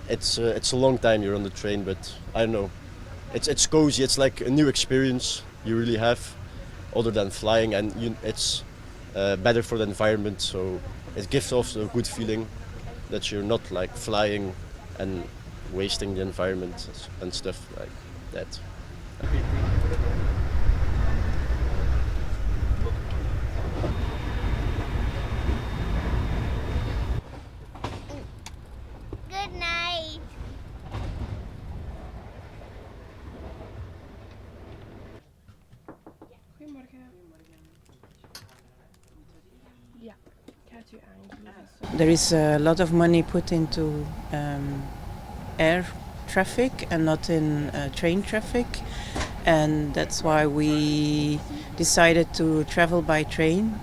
it's a long time you're on the train, but I don't know. It's cozy. It's like a new experience you really have, other than flying, and it's better for the environment. So it gives also a good feeling that you're not like flying and wasting the environment and stuff like that. Good night. Goedemorgen. Ja, gaat u aangeven. There is a lot of money put into air traffic and not in train traffic, and that's why we decided to travel by train.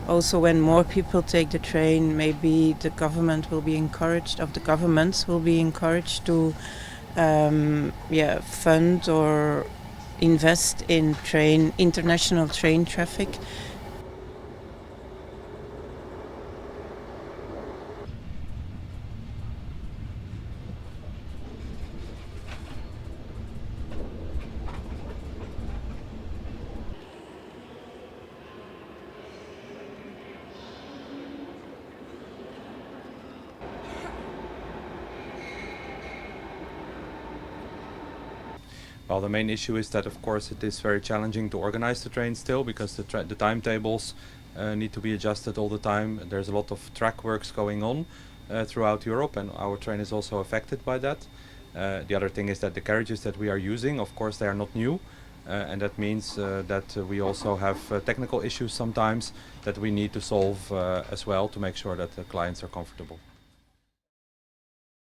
Also, when more people take the train, maybe the government will be encouraged, of the governments will be encouraged to fund or invest in international train traffic. Well, the main issue is that, of course, it is very challenging to organize the train still, because the timetables need to be adjusted all the time. There's a lot of track works going on throughout Europe, and our train is also affected by that. The other thing is that the carriages that we are using, of course, they are not new, and that means that we also have technical issues sometimes that we need to solve as well to make sure that the clients are comfortable.